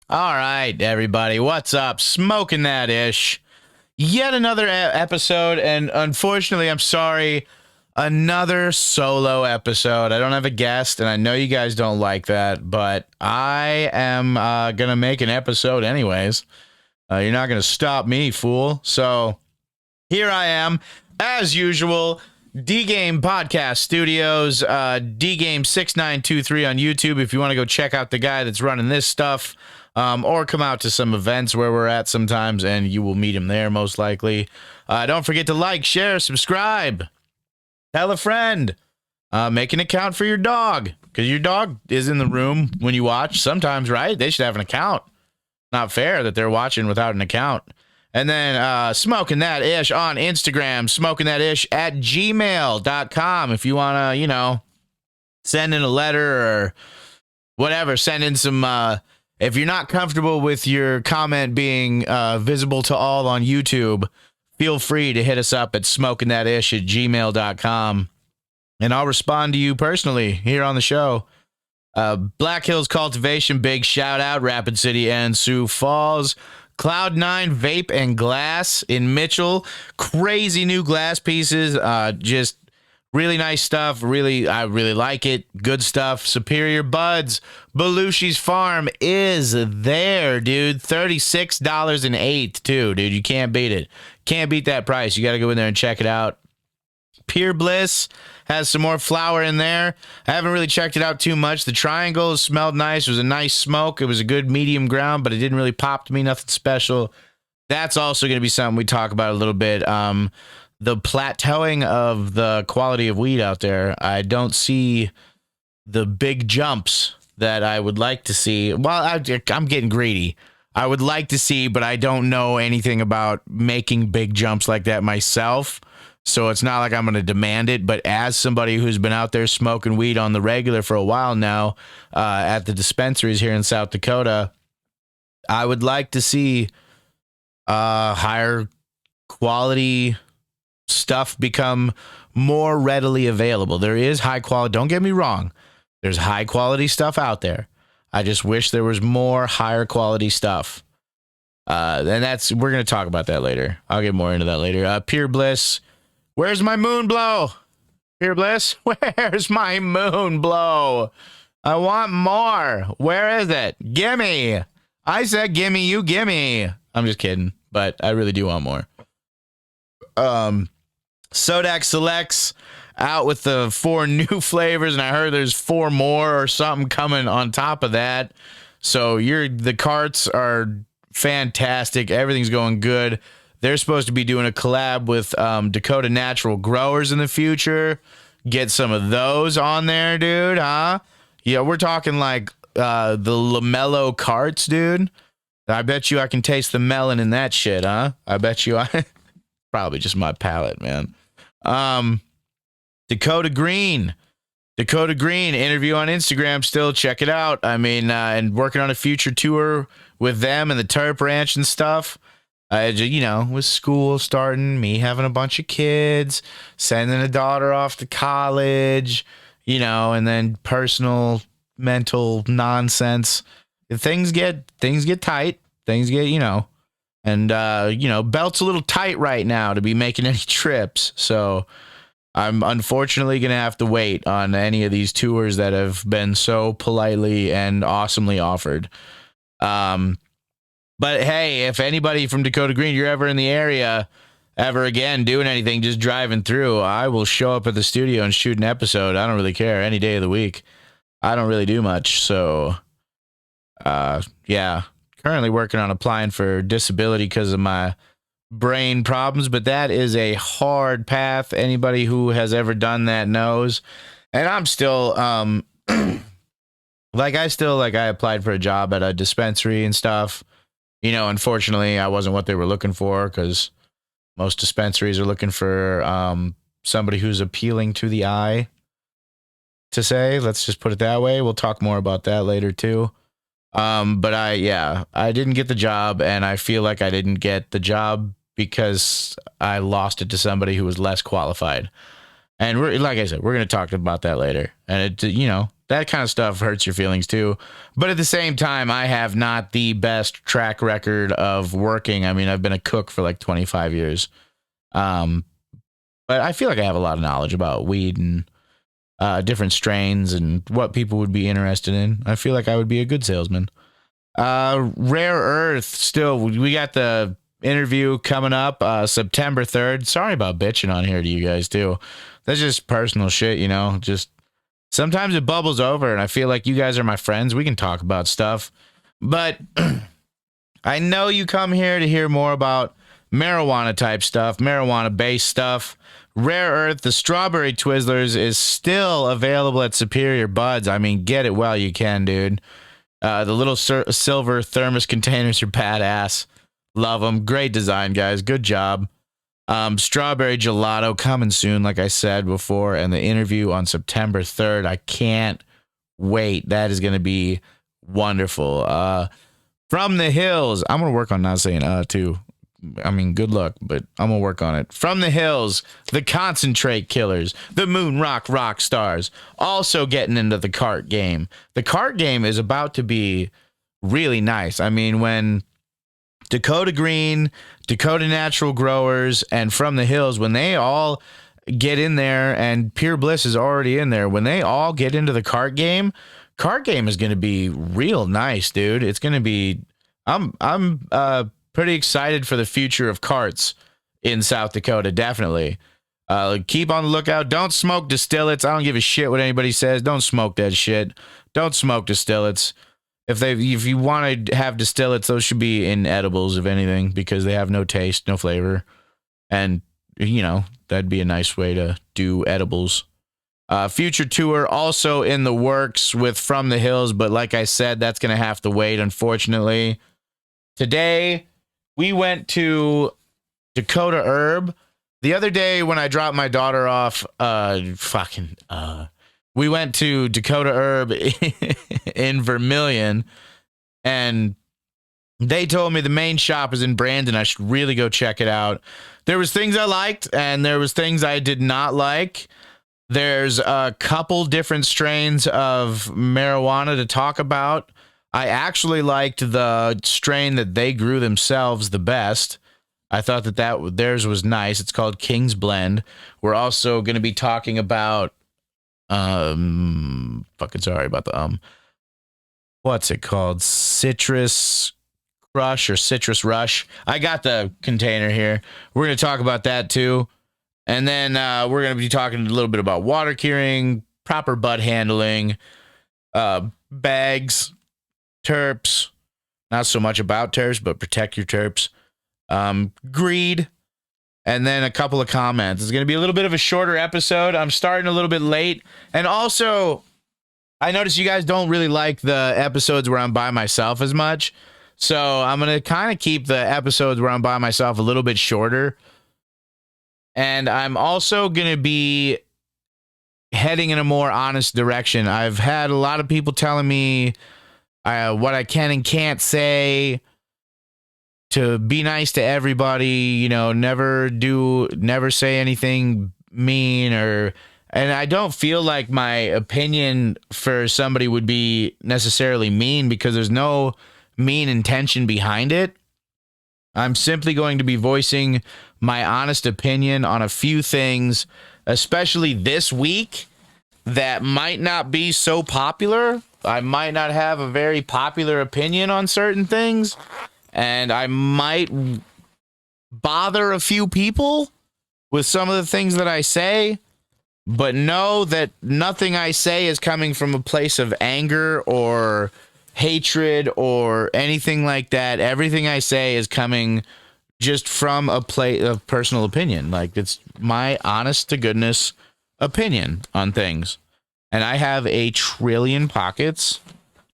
All right, everybody, what's up? Smoking that ish. Yet another episode, and unfortunately, I'm sorry, another solo episode. I don't have a guest, and I know you guys don't like that, but I am gonna make an episode anyways. You're not gonna stop me, fool. So here I am, as usual. D Game Podcast Studios, D Game 6923 on YouTube. If you want to go check out the guy that's running this stuff, or come out to some events where we're at sometimes, and you will meet him there most likely. Don't forget to like, share, subscribe, tell a friend, make an account for your dog, because your dog is in the room when you watch sometimes, right? They should have an account. Not fair that they're watching without an account. And then Smoking That Ish on Instagram, Smoking That Ish at gmail.com. If you want to, send in a letter or whatever, send in some, if you're not comfortable with your comment being visible to all on YouTube, feel free to hit us up at smokingthatish at gmail.com. And I'll respond to you personally here on the show. Black Hills Cultivation, big shout out, Rapid City and Sioux Falls. Cloud9 Vape and Glass in Mitchell. Crazy new glass pieces. Just really nice stuff. I really like it. Good stuff. Superior Buds. Belushi's Farm is there, dude. $36.08 too, dude. You can't beat it. Can't beat that price. You got to go in there and check it out. Pure Bliss has some more flower in there. I haven't really checked it out too much. The triangles smelled nice. It was a nice smoke. It was a good medium ground, but it didn't really pop to me. Nothing special. That's also going to be something we talk about a little bit. The plateauing of the quality of weed out there. I don't see the big jumps that I would like to see. Well, I'm getting greedy. I would like to see, but I don't know anything about making big jumps like that myself. So it's not like I'm going to demand it, but as somebody who's been out there smoking weed on the regular for a while now at the dispensaries here in South Dakota, I would like to see higher quality stuff become more readily available. There is high quality, don't get me wrong, there's high quality stuff out there. I just wish there was more higher quality stuff. And we're going to talk about that later. I'll get more into that later. Pure Bliss. Where's my moon blow? Pure Bliss, where's my moon blow? I want more. Where is it? Gimme. I said gimme, you gimme. I'm just kidding, but I really do want more. Sodak Selects out with the 4 new flavors, and I heard there's 4 more or something coming on top of that. So the carts are fantastic. Everything's going good. They're supposed to be doing a collab with Dakota Natural Growers in the future. Get some of those on there, dude, huh? Yeah, we're talking like the LaMelo carts, dude. I bet you I can taste the melon in that shit, huh? I bet you probably just my palate, man. Dakota Green interview on Instagram still. Check it out. I mean, and working on a future tour with them and the Terp Ranch and stuff. With school starting, me having a bunch of kids, sending a daughter off to college, and then personal mental nonsense. Things get tight. Things get, and belt's a little tight right now to be making any trips. So I'm unfortunately going to have to wait on any of these tours that have been so politely and awesomely offered. But hey, if anybody from Dakota Green, you're ever in the area, ever again doing anything, just driving through, I will show up at the studio and shoot an episode. I don't really care. Any day of the week. I don't really do much. So, yeah. Currently working on applying for disability because of my brain problems, but that is a hard path. Anybody who has ever done that knows. And I'm still, I applied for a job at a dispensary and stuff. Unfortunately, I wasn't what they were looking for because most dispensaries are looking for somebody who's appealing to the eye, to say. Let's just put it that way. We'll talk more about that later, too. But I didn't get the job, and I feel like I didn't get the job because I lost it to somebody who was less qualified. And like I said, we're going to talk about that later. And that kind of stuff hurts your feelings too. But at the same time, I have not the best track record of working. I mean, I've been a cook for like 25 years. But I feel like I have a lot of knowledge about weed and different strains and what people would be interested in. I feel like I would be a good salesman. Rare Earth, still, we got the interview coming up September 3rd. Sorry about bitching on here to you guys too. That's just personal shit, you know. Just sometimes it bubbles over, and I feel like you guys are my friends. We can talk about stuff, but I know you come here to hear more about marijuana type stuff, marijuana based stuff. Rare Earth, the Strawberry Twizzlers, is still available at Superior Buds. I mean, get it while you can, dude. The little silver thermos containers are badass. Love them. Great design, guys. Good job. Strawberry Gelato coming soon, like I said before, and the interview on September 3rd. I can't wait. That is going to be wonderful. From the Hills. I'm going to work on not saying too. I mean, good luck, but I'm going to work on it. From the Hills, the Concentrate Killers, the Moon Rock Stars, also getting into the cart game. The cart game is about to be really nice. I mean, when Dakota Green, Dakota Natural Growers, and From the Hills, when they all get in there, and Pure Bliss is already in there, when they all get into the cart game is going to be real nice, dude. It's going to be, I'm pretty excited for the future of carts in South Dakota, definitely. Keep on the lookout. Don't smoke distillates. I don't give a shit what anybody says. Don't smoke that shit. Don't smoke distillates. If you want to have distillates, those should be in edibles, if anything, because they have no taste, no flavor. And, you know, that'd be a nice way to do edibles. Future tour also in the works with From the Hills, but like I said, that's going to have to wait, unfortunately. Today, we went to Dakota Herb. The other day when I dropped my daughter off, we went to Dakota Herb in Vermilion, and they told me the main shop is in Brandon. I should really go check it out. There was things I liked, and there was things I did not like. There's a couple different strains of marijuana to talk about. I actually liked the strain that they grew themselves the best. I thought that theirs was nice. It's called King's Blend. We're also going to be talking about sorry about the what's it called? Citrus Crush or Citrus Rush. I got the container here. We're going to talk about that too. And then we're going to be talking a little bit about water curing, proper bud handling, bags, terps. Not so much about terps, but protect your terps. Greed. And then a couple of comments. It's going to be a little bit of a shorter episode. I'm starting a little bit late. And also, I noticed you guys don't really like the episodes where I'm by myself as much. So I'm going to kind of keep the episodes where I'm by myself a little bit shorter. And I'm also going to be heading in a more honest direction. I've had a lot of people telling me what I can and can't say, to be nice to everybody, you know, never say anything mean, and I don't feel like my opinion for somebody would be necessarily mean, because there's no mean intention behind it. I'm simply going to be voicing my honest opinion on a few things, especially this week, that might not be so popular. I might not have a very popular opinion on certain things, and I might bother a few people with some of the things that I say, but know that nothing I say is coming from a place of anger or hatred or anything like that. Everything I say is coming just from a place of personal opinion. Like, it's my honest to goodness opinion on things. And I have 1 trillion pockets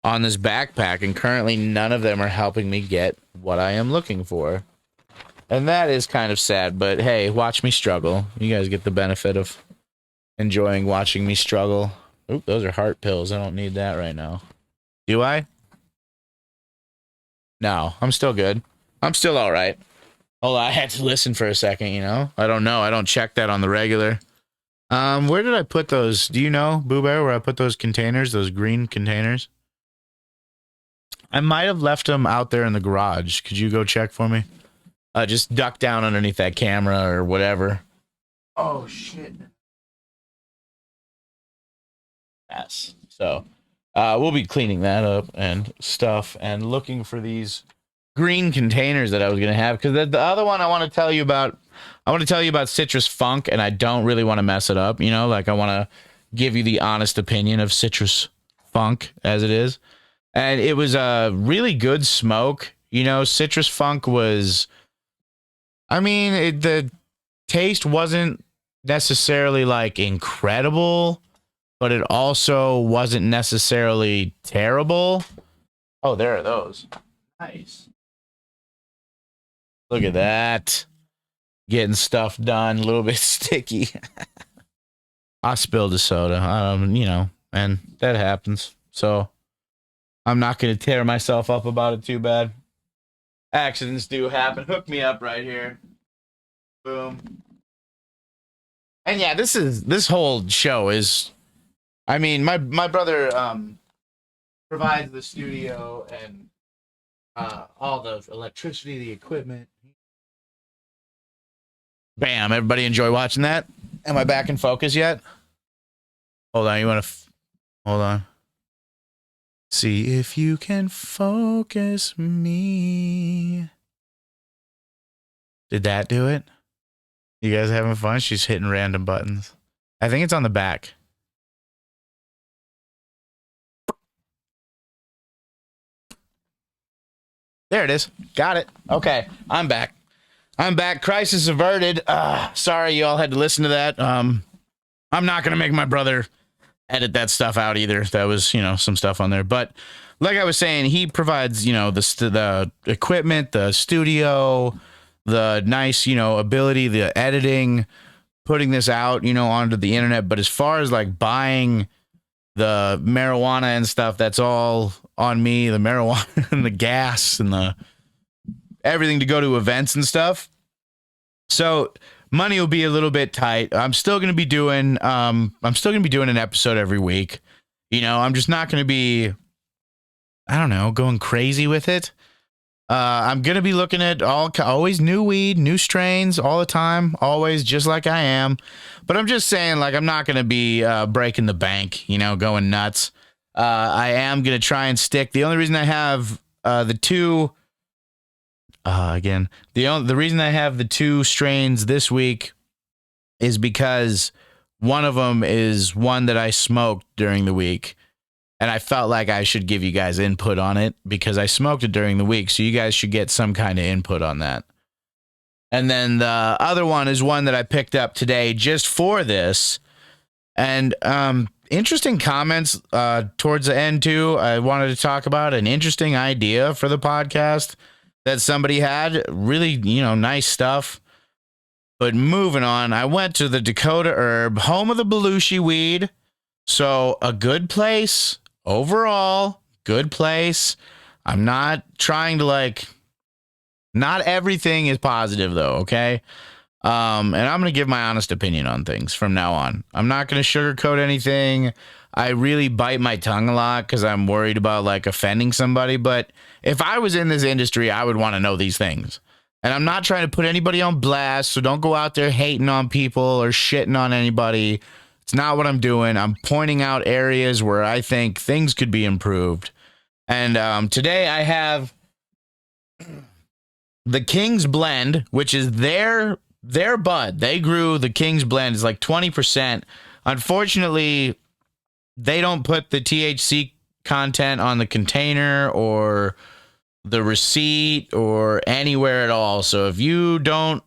on this backpack, and currently none of them are helping me get what I am looking for. And that is kind of sad, but hey, watch me struggle. You guys get the benefit of enjoying watching me struggle. Oop, those are heart pills. I don't need that right now. Do I? No, I'm still good. I'm still all right. Hold on, I had to listen for a second, you know? I don't know. I don't check that on the regular. Where did I put those? Do you know, Boo Bear, where I put those containers, those green containers? I might have left them out there in the garage. Could you go check for me? Just duck down underneath that camera or whatever. Oh, shit. Yes. So, we'll be cleaning that up and stuff and looking for these green containers that I was going to have. Because the other one I want to tell you about, Citrus Funk, and I don't really want to mess it up. You know, like I want to give you the honest opinion of Citrus Funk as it is. And it was a really good smoke. You know, Citrus Funk was, I mean, the taste wasn't necessarily like incredible, but it also wasn't necessarily terrible. Oh, there are those. Nice. Look at that. Getting stuff done, a little bit sticky. I spilled a soda, you know, and that happens. So I'm not going to tear myself up about it too bad. Accidents do happen. Hook me up right here. Boom. And yeah, this whole show is, I mean, my brother provides the studio and all the electricity, the equipment. Bam! Everybody enjoy watching that? Am I back in focus yet? Hold on, you want to hold on. See if you can focus me. Did that do it? You guys having fun? She's hitting random buttons. I think it's on the back. There it is. Got it. Okay, I'm back. Crisis averted. Sorry you all had to listen to that. I'm not going to make my brother edit that stuff out either. That was, you know, some stuff on there. But like I was saying, he provides, you know, the equipment, the studio, the nice, you know, ability, the editing, putting this out, you know, onto the internet. But as far as like buying the marijuana and stuff, that's all on me. The marijuana and the gas and the everything to go to events and stuff. So money will be a little bit tight. I'm still going to be doing an episode every week. You know, I'm just not going to be, I don't know, going crazy with it. I'm going to be looking at always new weed, new strains all the time, always just like I am. But I'm just saying, like, I'm not going to be breaking the bank, you know, going nuts. I am going to try and stick. The only reason I have the two, the reason I have the two strains this week is because one of them is one that I smoked during the week. And I felt like I should give you guys input on it because I smoked it during the week. So you guys should get some kind of input on that. And then the other one is one that I picked up today just for this. And interesting comments towards the end, too. I wanted to talk about an interesting idea for the podcast that somebody had. Really, you know, nice stuff. But moving on, I went to the Dakota Herb, home of the Belushi weed. So a good place. Overall, good place. I'm not trying to not everything is positive though, okay? And I'm going to give my honest opinion on things from now on. I'm not going to sugarcoat anything. I really bite my tongue a lot because I'm worried about offending somebody. But if I was in this industry, I would want to know these things. And I'm not trying to put anybody on blast, so don't go out there hating on people or shitting on anybody. It's not what I'm doing. I'm pointing out areas where I think things could be improved. And today I have the King's Blend, which is their bud. They grew the King's Blend. It's like 20%. Unfortunately, they don't put the THC content on the container or the receipt or anywhere at all. So if you don't,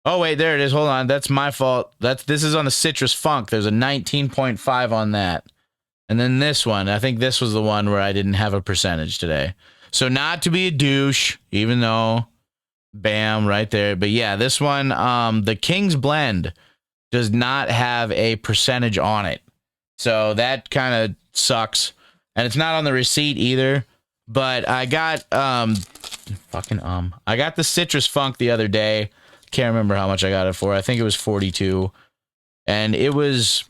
oh wait, there it is. Hold on, that's my fault. This is on the Citrus Funk. There's a 19.5 on that, and then this one. I think this was the one where I didn't have a percentage today. So not to be a douche, even though, bam, right there. But yeah, this one, the King's Blend does not have a percentage on it, so that kind of sucks. And it's not on the receipt either. But I got I got the Citrus Funk the other day. Can't remember how much I got it for. I think it was 42. And it was,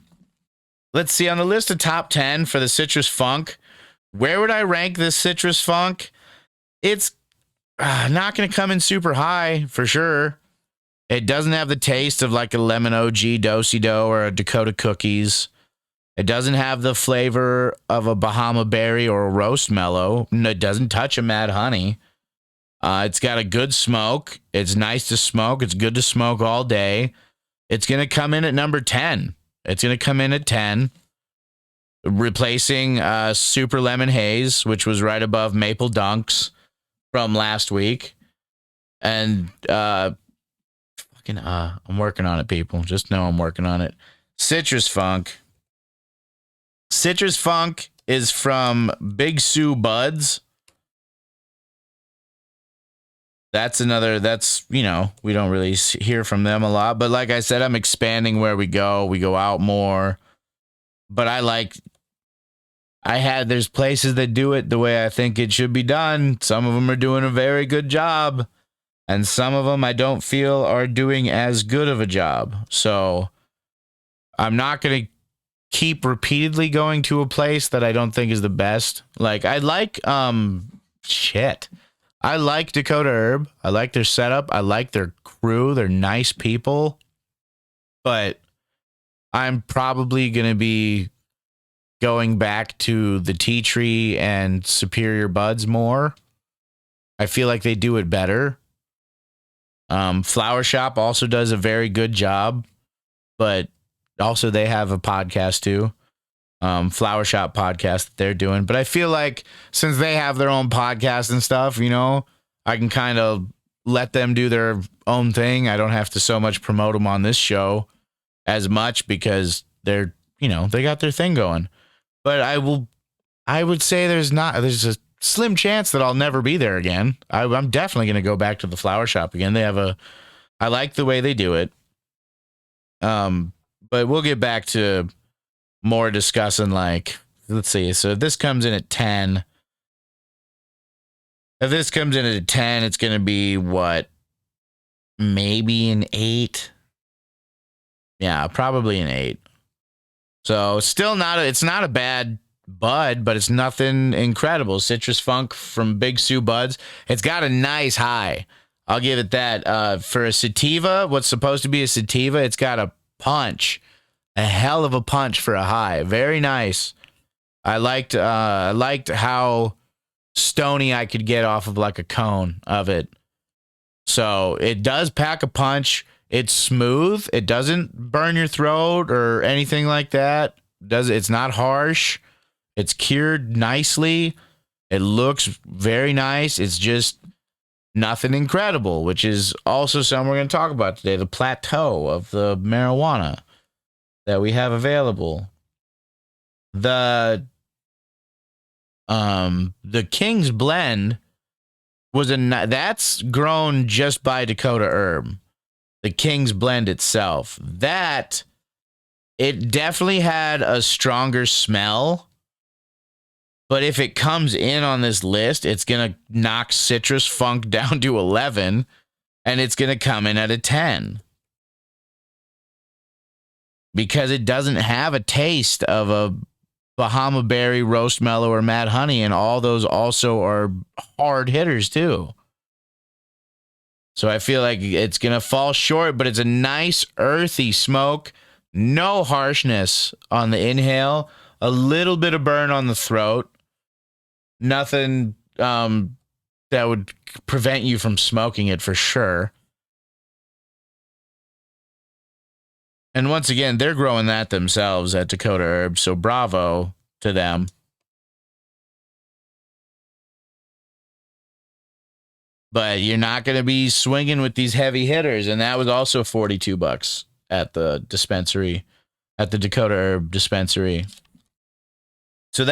let's see, on the list of top 10 for the Citrus Funk, where would I rank this Citrus Funk? It's not going to come in super high for sure. It doesn't have the taste of like a lemon OG Do-si-do or a Dakota Cookies. It doesn't have the flavor of a Bahama Berry or a Roast Mellow. It doesn't touch a Mad Honey. It's got a good smoke. It's nice to smoke. It's good to smoke all day. It's going to come in at number 10. It's going to come in at 10, replacing Super Lemon Haze, which was right above Maple Dunks from last week. And I'm working on it, people. Just know I'm working on it. Citrus Funk. Citrus Funk is from Big Sue Buds. That's, we don't really hear from them a lot. But like I said, I'm expanding where we go. We go out more. But there's places that do it the way I think it should be done. Some of them are doing a very good job. And some of them I don't feel are doing as good of a job. So I'm not going to keep repeatedly going to a place that I don't think is the best. Like, I like Dakota Herb. I like their setup. I like their crew. They're nice people. But I'm probably going to be going back to the Tea Tree and Superior Buds more. I feel like they do it better. Flower Shop also does a very good job, but also they have a podcast too. Flower Shop podcast that they're doing. But I feel like since they have their own podcast and stuff, I can kind of let them do their own thing. I don't have to so much promote them on this show as much because they're, they got their thing going. But I would say there's a slim chance that I'll never be there again. I'm definitely going to go back to the Flower Shop again. I like the way they do it. But we'll get back to more discussing, let's see. So if this comes in at 10, it's going to be what? Maybe an 8. Yeah, probably an 8. So still it's not a bad bud, but it's nothing incredible. Citrus Funk from Big Sue Buds. It's got a nice high. I'll give it that. For a sativa, what's supposed to be a sativa, it's got a punch. A hell of a punch for a high. Very nice. I liked how stony I could get off of like a cone of it. So it does pack a punch. It's smooth. It doesn't burn your throat or anything like that. It's not harsh. It's cured nicely. It looks very nice. It's just nothing incredible, which is also something we're going to talk about today. The plateau of the marijuana that we have available. The King's Blend that's grown just by Dakota Herb. The King's Blend itself, it definitely had a stronger smell. But if it comes in on this list, it's going to knock Citrus Funk down to 11, and it's going to come in at a 10. Because it doesn't have a taste of a Bahama Berry, Roast Mellow, or Mad Honey, and all those also are hard hitters too. So I feel like it's going to fall short, but it's a nice earthy smoke. No harshness on the inhale. A little bit of burn on the throat. Nothing that would prevent you from smoking it for sure. And once again, they're growing that themselves at Dakota Herb, so bravo to them. But you're not going to be swinging with these heavy hitters, and that was also $42 at the dispensary, at the Dakota Herb dispensary. So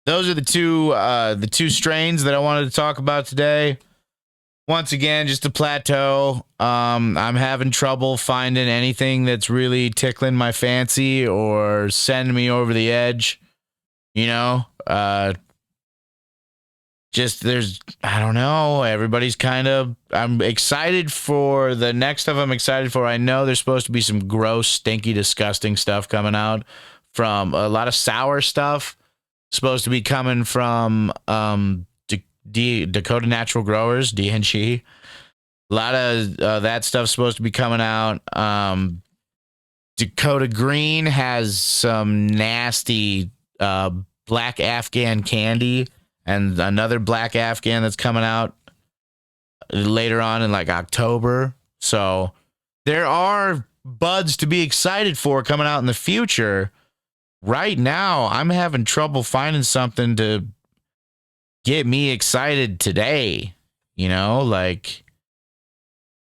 those are the two strains that I wanted to talk about today. Once again, just a plateau. I'm having trouble finding anything that's really tickling my fancy or sending me over the edge. just there's I don't know. Everybody's kind of I'm excited for the next stuff I'm excited for. I know there's supposed to be some gross, stinky, disgusting stuff coming out from a lot of sour stuff supposed to be coming from Dakota Natural Growers, DNG. A lot of that stuff supposed to be coming out. Dakota Green has some nasty black Afghan candy and another black Afghan that's coming out later on in like October. So there are buds to be excited for coming out in the future. Right now, I'm having trouble finding something to get me excited today, like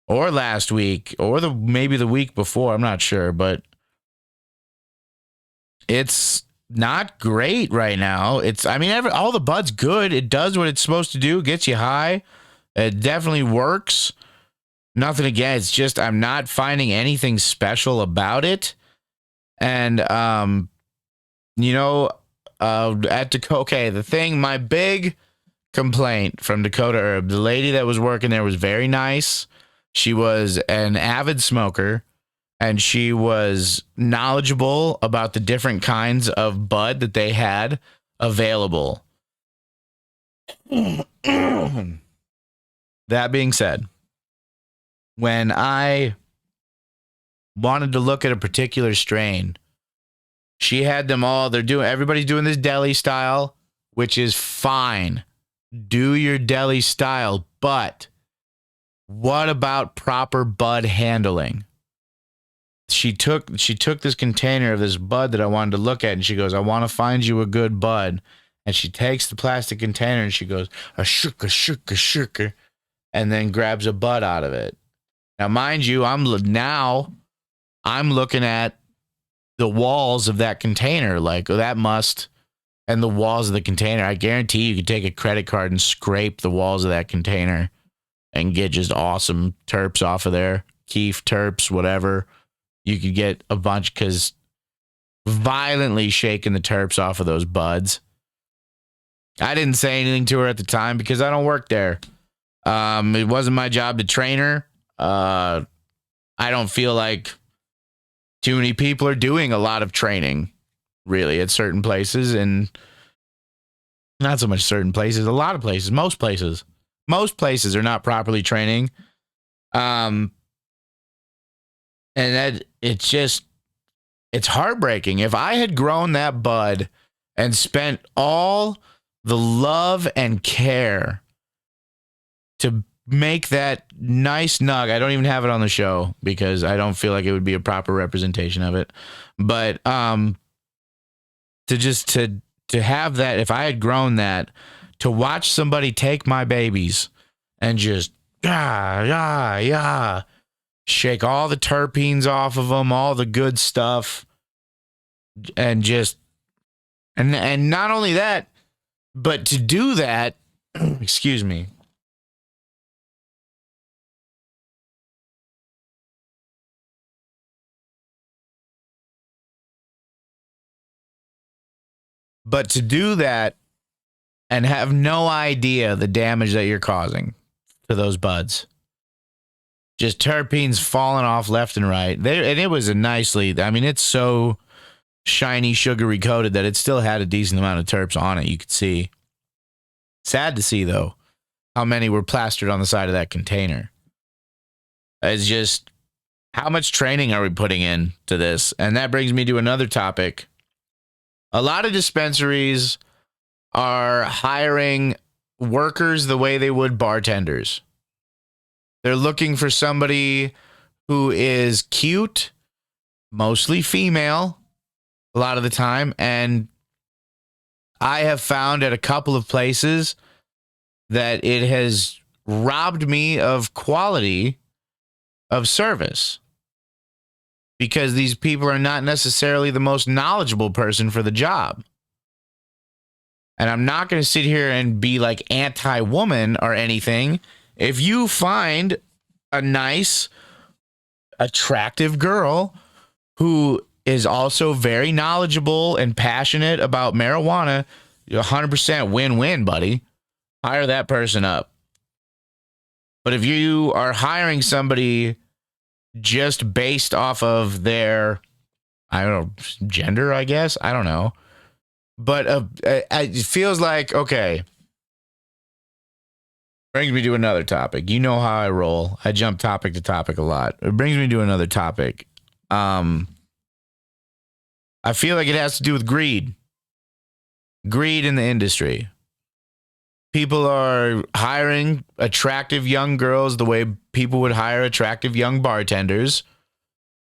or last week or maybe the week before, I'm not sure, but it's not great right now. All the bud's good. It does what it's supposed to do, gets you high. It definitely works. Nothing again. It's just I'm not finding anything special about it. And at Dakota, okay, my big complaint from Dakota Herb, the lady that was working there was very nice. She was an avid smoker. And she was knowledgeable about the different kinds of bud that they had available. That being said, when I wanted to look at a particular strain, she had them all. Everybody's doing this deli style, which is fine. Do your deli style, but what about proper bud handling? She took this container of this bud that I wanted to look at, and she goes, I want to find you a good bud. And she takes the plastic container and she goes, a sugar, and then grabs a bud out of it. Now, mind you, I'm looking at the walls of that container, like and the walls of the container. I guarantee you could take a credit card and scrape the walls of that container and get just awesome terps off of there. Keef, terps, whatever. You could get a bunch because violently shaking the terps off of those buds. I didn't say anything to her at the time because I don't work there. It wasn't my job to train her. I don't feel like too many people are doing a lot of training, really, at certain places. And not so much certain places, a lot of places, most places. Most places are not properly training. And that it's heartbreaking. If I had grown that bud and spent all the love and care to make that nice nug, I don't even have it on the show because I don't feel like it would be a proper representation of it. But to have that, if I had grown that, to watch somebody take my babies and just shake all the terpenes off of them, all the good stuff, and and not only that, but to do that, excuse me. But to do that and have no idea the damage that you're causing to those buds. Just terpenes falling off left and right. And it was it's so shiny, sugary coated that it still had a decent amount of terps on it. You could see. Sad to see, though, how many were plastered on the side of that container. It's just, how much training are we putting into this? And that brings me to another topic. A lot of dispensaries are hiring workers the way they would bartenders. They're looking for somebody who is cute, mostly female, a lot of the time. And I have found at a couple of places that it has robbed me of quality of service because these people are not necessarily the most knowledgeable person for the job. And I'm not going to sit here and be like anti-woman or anything. If you find a nice, attractive girl who is also very knowledgeable and passionate about marijuana, 100% win-win, buddy. hire that person up. But if you are hiring somebody just based off of their, I don't know, gender, I guess, I don't know. But it feels like, okay, brings me to another topic. You know how I roll. I jump topic to topic a lot. It brings me to another topic. I feel like it has to do with greed. Greed in the industry. People are hiring attractive young girls the way people would hire attractive young bartenders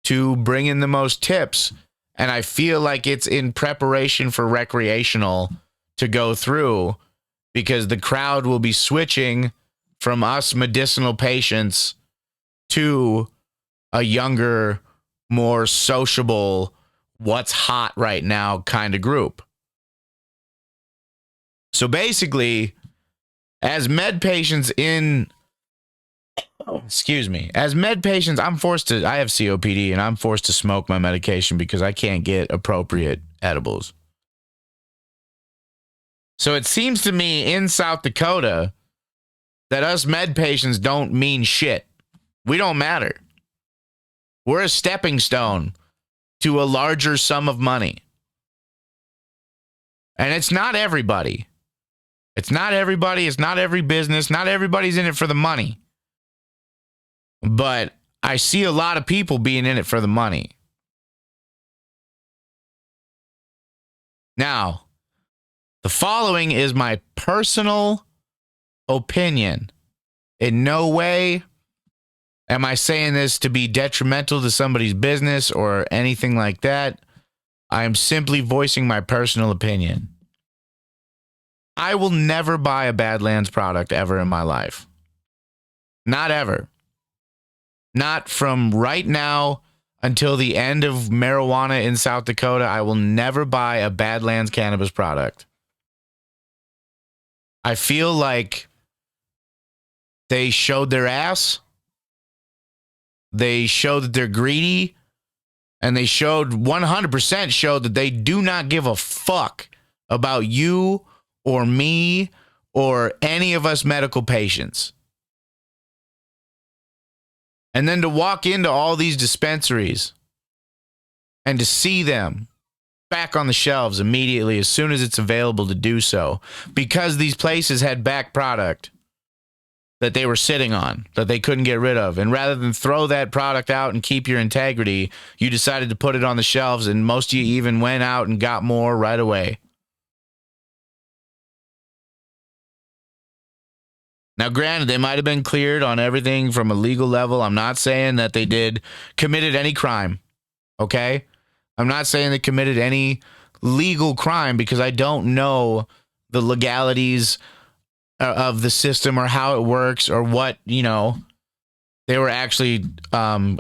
to bring in the most tips. And I feel like it's in preparation for recreational to go through, because the crowd will be switching from us medicinal patients to a younger, more sociable, what's hot right now kind of group. So basically, as med patients as med patients, I have COPD and I'm forced to smoke my medication because I can't get appropriate edibles. So it seems to me in South Dakota that us med patients don't mean shit. We don't matter. We're a stepping stone to a larger sum of money. And it's not everybody. It's not everybody. It's not every business. Not everybody's in it for the money. But I see a lot of people being in it for the money. Now, the following is my personal opinion. In no way am I saying this to be detrimental to somebody's business or anything like that. I am simply voicing my personal opinion. I will never buy a Badlands product ever in my life. Not ever. Not from right now until the end of marijuana in South Dakota. I will never buy a Badlands cannabis product. I feel like they showed their ass. They showed that they're greedy. And they 100% showed that they do not give a fuck about you or me or any of us medical patients. And then to walk into all these dispensaries and to see them back on the shelves immediately as soon as it's available to do so, because these places had back product that they were sitting on that they couldn't get rid of. And rather than throw that product out and keep your integrity, you decided to put it on the shelves, and most of you even went out and got more right away. Now, granted, they might have been cleared on everything from a legal level. I'm not saying that they committed any crime, okay? I'm not saying they committed any legal crime because I don't know the legalities of the system or how it works or what, they were actually, I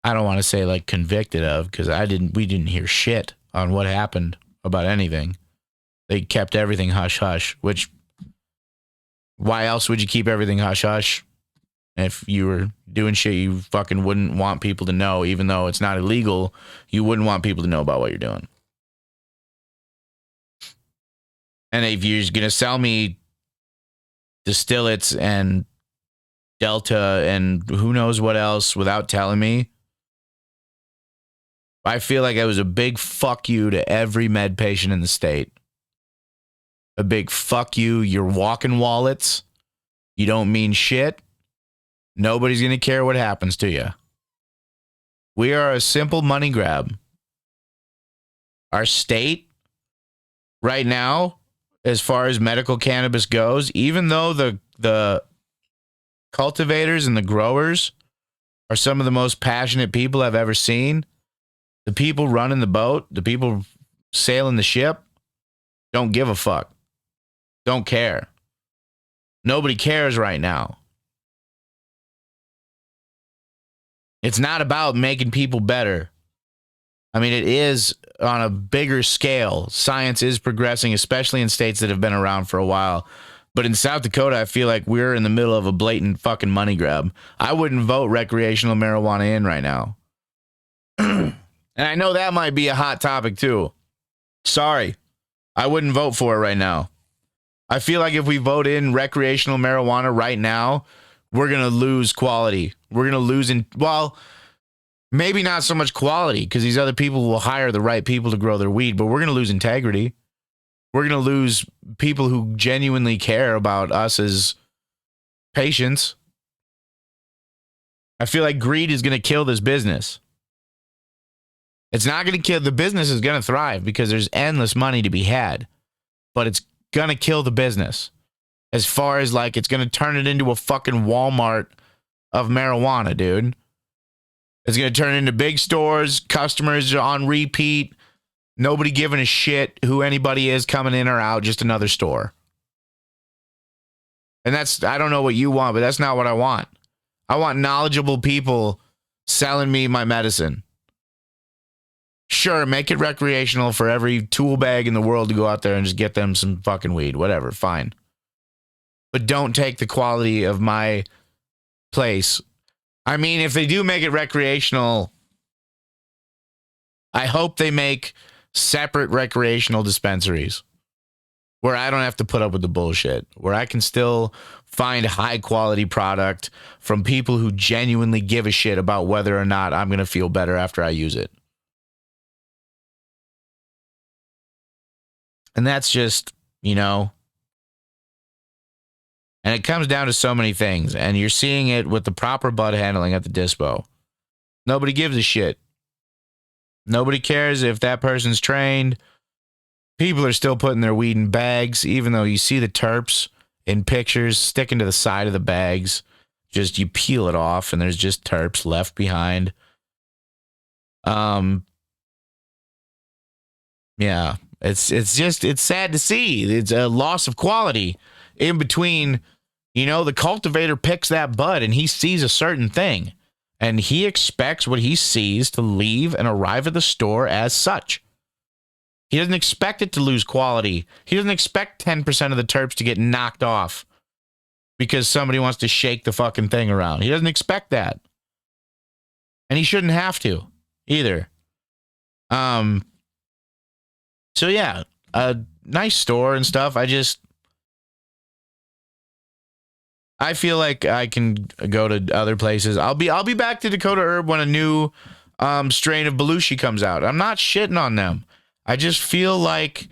don't want to say like convicted of, because we didn't hear shit on what happened about anything. They kept everything hush hush, which, why else would you keep everything hush hush? If you were doing shit you fucking wouldn't want people to know, even though it's not illegal, you wouldn't want people to know about what you're doing. And if you're going to sell me distillates and Delta and who knows what else without telling me, I feel like it was a big fuck you to every med patient in the state. A big fuck you. You're walking wallets. You don't mean shit. Nobody's going to care what happens to you. We are a simple money grab. Our state right now, as far as medical cannabis goes, even though the cultivators and the growers are some of the most passionate people I've ever seen, the people running the boat, the people sailing the ship, don't give a fuck. Don't care. Nobody cares right now. It's not about making people better. I mean, it is on a bigger scale. Science is progressing, especially in states that have been around for a while. But in South Dakota, I feel like we're in the middle of a blatant fucking money grab. I wouldn't vote recreational marijuana in right now. And I know that might be a hot topic too. Sorry. I wouldn't vote for it right now. I feel like if we vote in recreational marijuana right now, we're going to lose quality. We're going to lose well, maybe not so much quality because these other people will hire the right people to grow their weed, but we're going to lose integrity. We're going to lose people who genuinely care about us as patients. I feel like greed is going to kill this business. It's not going to kill the business. Is going to thrive because there's endless money to be had, but it's going to kill the business as far as like it's going to turn it into a fucking Walmart of marijuana, dude. It's going to turn into big stores, customers on repeat, nobody giving a shit who anybody is coming in or out, just another store. And I don't know what you want, but that's not what I want. I want knowledgeable people selling me my medicine. Sure, make it recreational for every tool bag in the world to go out there and just get them some fucking weed, whatever, fine. But don't take the quality of my place. I mean, if they do make it recreational, I hope they make separate recreational dispensaries where I don't have to put up with the bullshit, where I can still find high quality product from people who genuinely give a shit about whether or not I'm going to feel better after I use it. And that's just, and it comes down to so many things. And you're seeing it with the proper bud handling at the dispo. Nobody gives a shit. Nobody cares if that person's trained. People are still putting their weed in bags, even though you see the terps in pictures sticking to the side of the bags. Just you peel it off and there's just terps left behind. Yeah. It's sad to see. It's a loss of quality in between. The cultivator picks that bud and he sees a certain thing and he expects what he sees to leave and arrive at the store as such. He doesn't expect it to lose quality. He doesn't expect 10% of the terps to get knocked off because somebody wants to shake the fucking thing around. He doesn't expect that. And he shouldn't have to either. So yeah, a nice store and stuff. I feel like I can go to other places. I'll be back to Dakota Herb when a new strain of Belushi comes out. I'm not shitting on them. I just feel like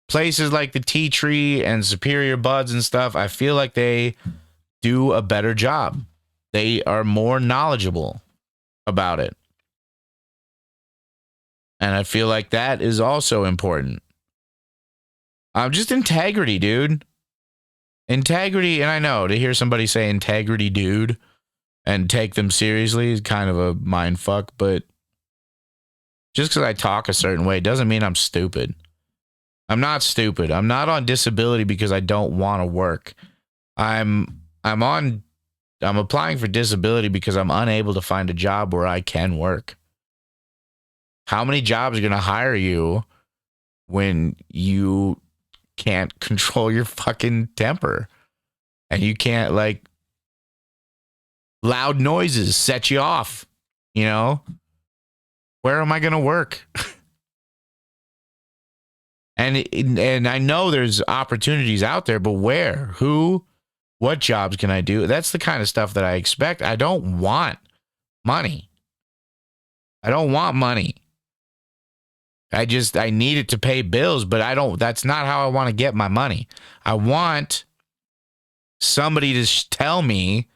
places like the Tea Tree and Superior Buds and stuff, I feel like they do a better job. They are more knowledgeable about it. And I feel like that is also important. Just integrity, dude. Integrity, and I know to hear somebody say integrity, dude, and take them seriously is kind of a mind fuck, but just because I talk a certain way doesn't mean I'm stupid. I'm not stupid. I'm not on disability because I don't want to work. I'm applying for disability because I'm unable to find a job where I can work. How many jobs are going to hire you when you can't control your fucking temper and you can't loud noises set you off, Where am I going to work? and I know there's opportunities out there, but where? Who? What jobs can I do? That's the kind of stuff that I expect. I don't want money. I need it to pay bills, but that's not how I want to get my money. I want somebody to tell me,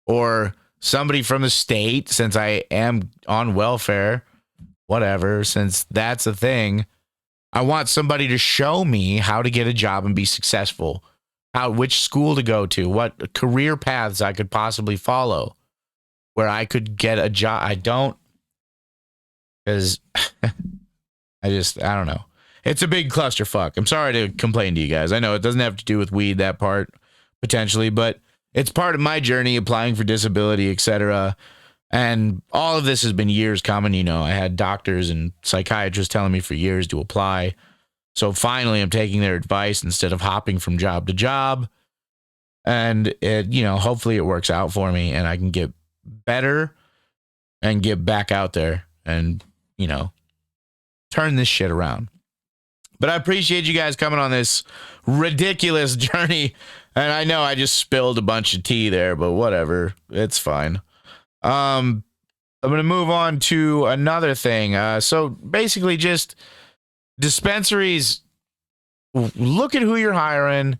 or somebody from the state, since I am on welfare, whatever, since that's a thing, I want somebody to show me how to get a job and be successful, which school to go to, what career paths I could possibly follow, where I could get a job. I don't, because I don't know. It's a big clusterfuck. I'm sorry to complain to you guys. I know it doesn't have to do with weed, that part, potentially, but it's part of my journey applying for disability, etc. And all of this has been years coming. I had doctors and psychiatrists telling me for years to apply. So finally, I'm taking their advice instead of hopping from job to job. And hopefully it works out for me and I can get better and get back out there and, turn this shit around. But I appreciate you guys coming on this ridiculous journey. And I know I just spilled a bunch of tea there, but whatever. It's fine. I'm going to move on to another thing. So basically just dispensaries, look at who you're hiring.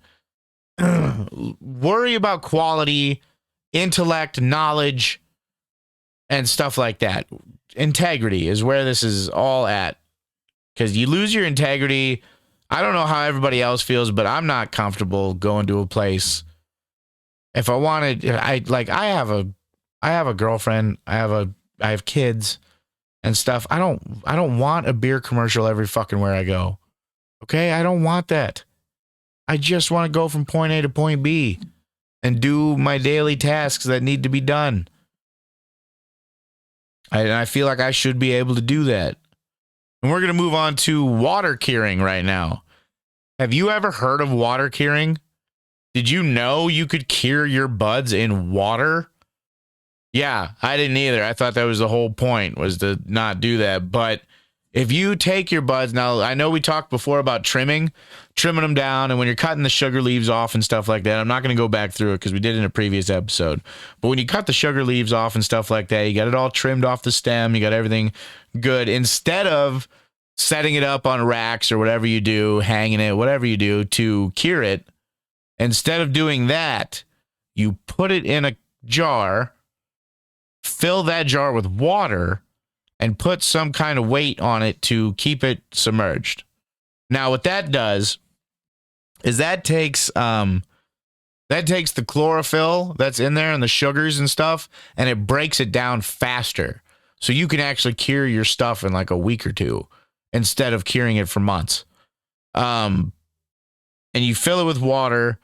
Worry about quality, intellect, knowledge, and stuff like that. Integrity is where this is all at. Because you lose your integrity. I don't know how everybody else feels, but I'm not comfortable going to a place. If I wanted, I have a girlfriend, I have kids and stuff. I don't want a beer commercial every fucking where I go. Okay? I don't want that. I just want to go from point A to point B and do my daily tasks that need to be done. I feel like I should be able to do that. And we're going to move on to water curing right now. Have you ever heard of water curing? Did you know you could cure your buds in water? Yeah, I didn't either. I thought that was the whole point, was to not do that. But if you take your buds, now I know we talked before about trimming them down, and when you're cutting the sugar leaves off and stuff like that, I'm not going to go back through it because we did it in a previous episode. But when you cut the sugar leaves off and stuff like that, you got it all trimmed off the stem, you got everything good. Instead of setting it up on racks or whatever you do, hanging it, whatever you do to cure it, instead of doing that, you put it in a jar, fill that jar with water, and put some kind of weight on it to keep it submerged. Now, what that does is that takes the chlorophyll that's in there and the sugars and stuff, and it breaks it down faster. So you can actually cure your stuff in like a week or two instead of curing it for months. And you fill it with water,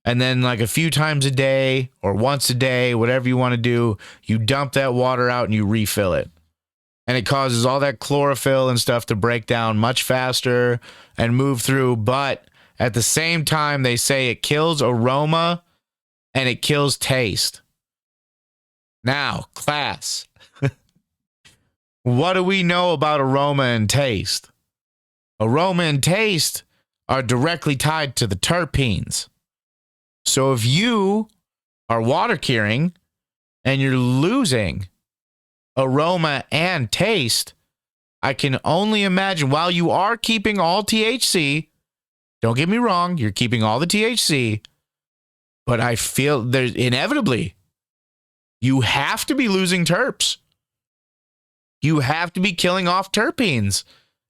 and then like a few times a day or once a day, whatever you want to do, you dump that water out and you refill it. And it causes all that chlorophyll and stuff to break down much faster and move through. But at the same time, they say it kills aroma and it kills taste. Now, class, what do we know about aroma and taste? Aroma and taste are directly tied to the terpenes. So if you are water curing and you're losing aroma and taste, I can only imagine, while you are keeping all THC, don't get me wrong, you're keeping all the THC, but I feel there's inevitably, you have to be losing terps. You have to be killing off terpenes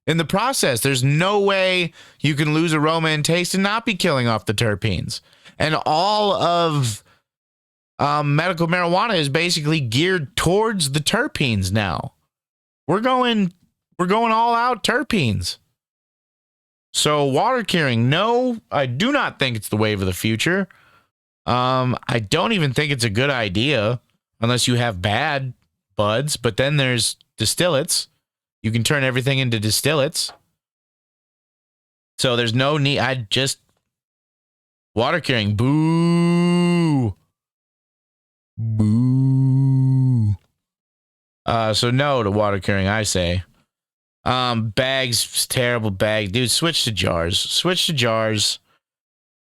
in the process. There's no way you can lose aroma and taste and not be killing off the terpenes. And all of medical marijuana is basically geared towards the terpenes now. We're going all out terpenes. So water curing, no, I do not think it's the wave of the future. I don't even think it's a good idea unless you have bad buds. But then there's distillates. You can turn everything into distillates. So there's no need. Water curing, boo. Boo. So no to water curing, I say. Bags, terrible bag. Dude, switch to jars.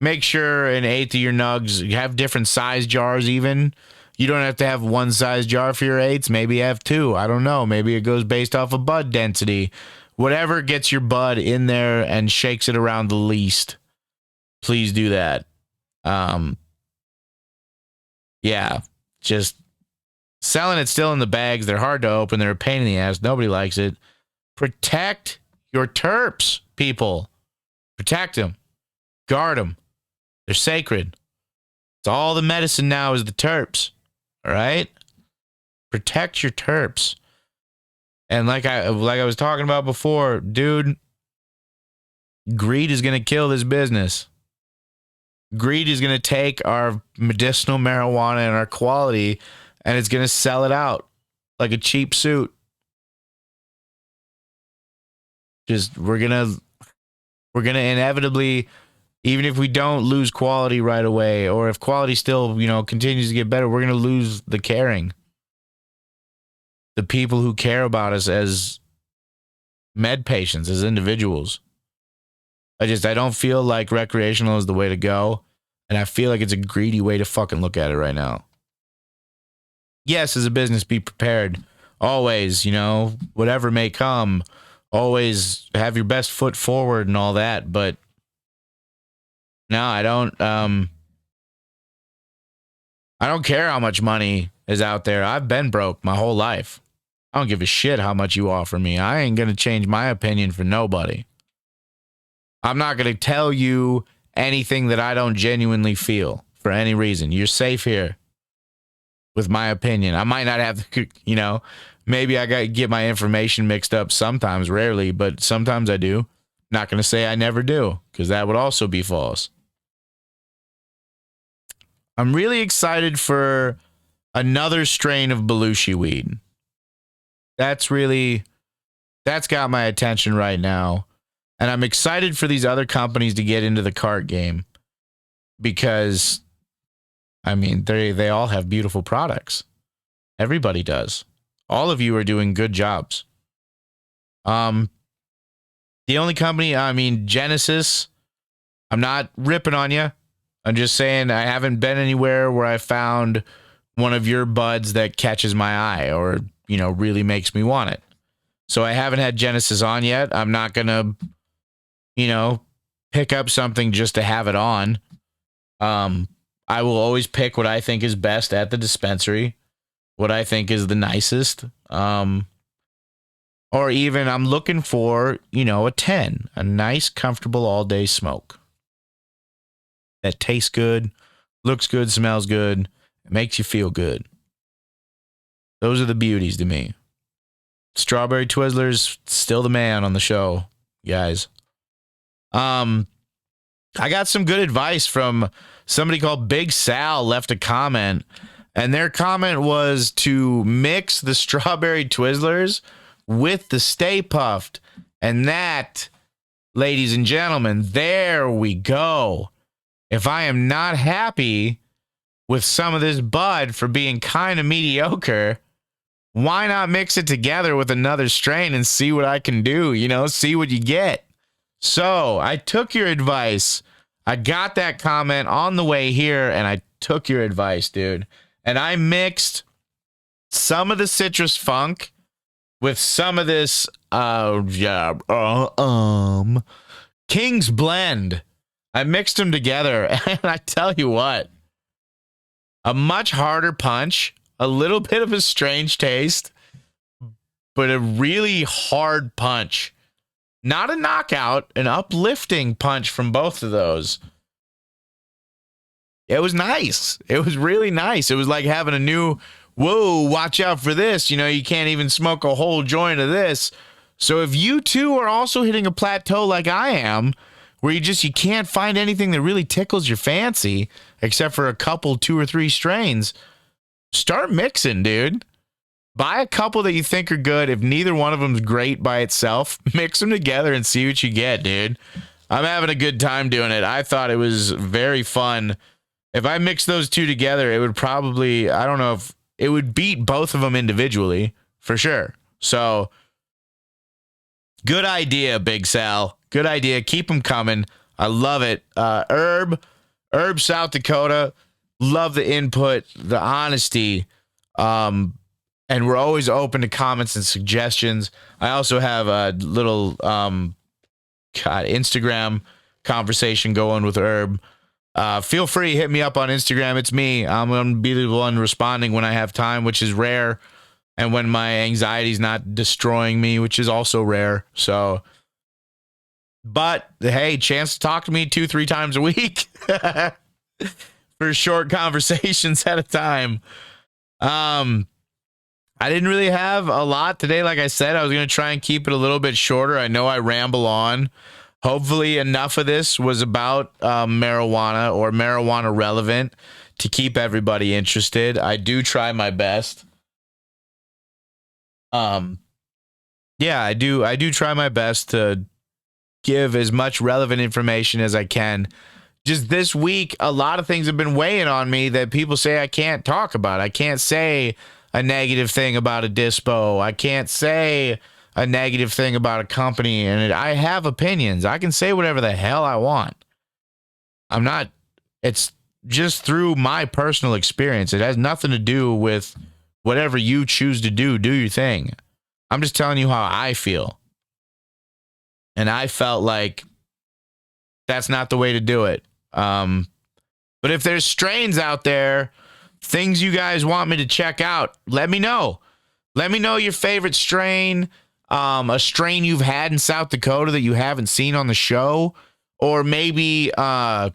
Make sure an eighth of your nugs, you have different size jars even. You don't have to have one size jar for your eighths. Maybe you have two. I don't know. Maybe it goes based off of bud density. Whatever gets your bud in there and shakes it around the least, please do that. Yeah, just selling it still in the bags. They're hard to open. They're a pain in the ass. Nobody likes it. Protect your terps, people. Protect them. Guard them. They're sacred. It's all the medicine now is the terps. All right? Protect your terps. And like I was talking about before, dude, greed is going to kill this business. Greed is going to take our medicinal marijuana and our quality, and it's going to sell it out like a cheap suit. Just we're gonna inevitably, even if we don't lose quality right away, or if quality still continues to get better, we're gonna lose the caring, the people who care about us as med patients, as individuals. I don't feel like recreational is the way to go. And I feel like it's a greedy way to fucking look at it right now. Yes, as a business, be prepared. Always, whatever may come, always have your best foot forward and all that. But no, I don't care how much money is out there. I've been broke my whole life. I don't give a shit how much you offer me. I ain't going to change my opinion for nobody. I'm not going to tell you anything that I don't genuinely feel for any reason. You're safe here with my opinion. I might not have, maybe I got to get my information mixed up sometimes, rarely, but sometimes I do. Not going to say I never do, because that would also be false. I'm really excited for another strain of Belushi weed. That's got my attention right now. And I'm excited for these other companies to get into the cart game because, they all have beautiful products. Everybody does. All of you are doing good jobs. The only company, Genesis, I'm not ripping on you. I'm just saying I haven't been anywhere where I found one of your buds that catches my eye or, really makes me want it. So I haven't had Genesis on yet. I'm not going to, pick up something just to have it on. I will always pick what I think is best at the dispensary, what I think is the nicest. Or even I'm looking for, a 10, a nice, comfortable all-day smoke that tastes good, looks good, smells good, makes you feel good. Those are the beauties to me. Strawberry Twizzlers, still the man on the show, guys. I got some good advice from somebody called Big Sal left a comment, and their comment was to mix the Strawberry Twizzlers with the Stay Puffed. And that, ladies and gentlemen, there we go. If I am not happy with some of this bud for being kind of mediocre, why not mix it together with another strain and see what I can do, see what you get. So I took your advice. I got that comment on the way here, and I took your advice, dude. And I mixed some of the citrus funk with some of this King's Blend. I mixed them together, and I tell you what, a much harder punch, a little bit of a strange taste, but a really hard punch. Not a knockout, an uplifting punch from both of those. It was nice. It was really nice. It was like having a new, whoa, watch out for this. You can't even smoke a whole joint of this. So if you too are also hitting a plateau like I am, where you can't find anything that really tickles your fancy, except for a couple, 2 or 3 strains, start mixing, dude. Buy a couple that you think are good. If neither one of them's great by itself, mix them together and see what you get, dude. I'm having a good time doing it. I thought it was very fun. If I mix those two together, it would probably, I don't know if it would beat both of them individually for sure. So good idea, Big Sal. Good idea. Keep them coming. I love it. Herb South Dakota. Love the input, the honesty. And we're always open to comments and suggestions. I also have a little Instagram conversation going with Herb. Feel free, hit me up on Instagram. It's me. I'm going to be the one responding when I have time, which is rare. And when my anxiety's not destroying me, which is also rare. So, but hey, chance to talk to me 2-3 times a week for short conversations at a time. I didn't really have a lot today. Like I said, I was going to try and keep it a little bit shorter. I know I ramble on. Hopefully enough of this was about marijuana or marijuana relevant to keep everybody interested. I do try my best. Yeah, I do try my best to give as much relevant information as I can. Just this week, a lot of things have been weighing on me that people say I can't talk about. I can't say a negative thing about a dispo. I can't say a negative thing about a company, and I have opinions. I can say whatever the hell I want. I'm not, it's just through my personal experience. It has nothing to do with whatever you choose to do. Do your thing. I'm just telling you how I feel. And I felt like that's not the way to do it. But if there's strains out there, things you guys want me to check out, let me know. Let me know your favorite strain, a strain you've had in South Dakota that you haven't seen on the show, or maybe a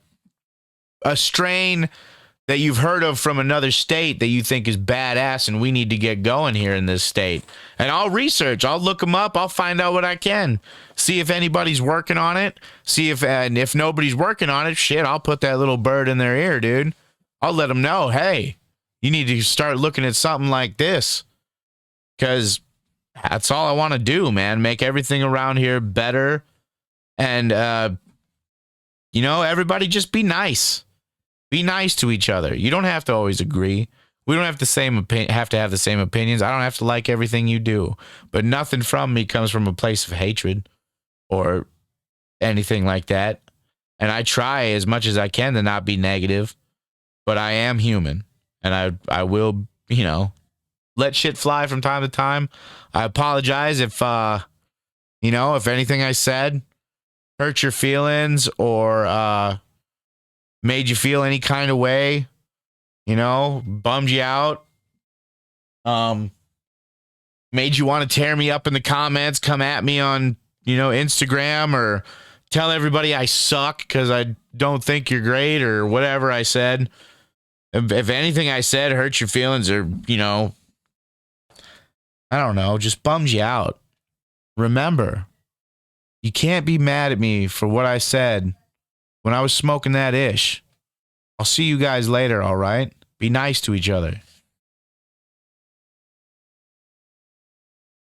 strain that you've heard of from another state that you think is badass and we need to get going here in this state. And I'll research. I'll look them up. I'll find out what I can. See if anybody's working on it. See if, and if nobody's working on it, shit, I'll put that little bird in their ear, dude. I'll let them know, hey, you need to start looking at something like this. Because that's all I want to do, man. Make everything around here better. And, everybody just be nice. Be nice to each other. You don't have to always agree. We don't have to have the same opinions. I don't have to like everything you do. But nothing from me comes from a place of hatred or anything like that. And I try as much as I can to not be negative. But I am human. And I will, let shit fly from time to time. I apologize if, if anything I said hurt your feelings or made you feel any kind of way, bummed you out, made you want to tear me up in the comments, come at me on, Instagram, or tell everybody I suck because I don't think you're great or whatever I said. If anything I said hurt your feelings or, I don't know, just bums you out, remember, you can't be mad at me for what I said when I was smoking that ish. I'll see you guys later, all right? Be nice to each other.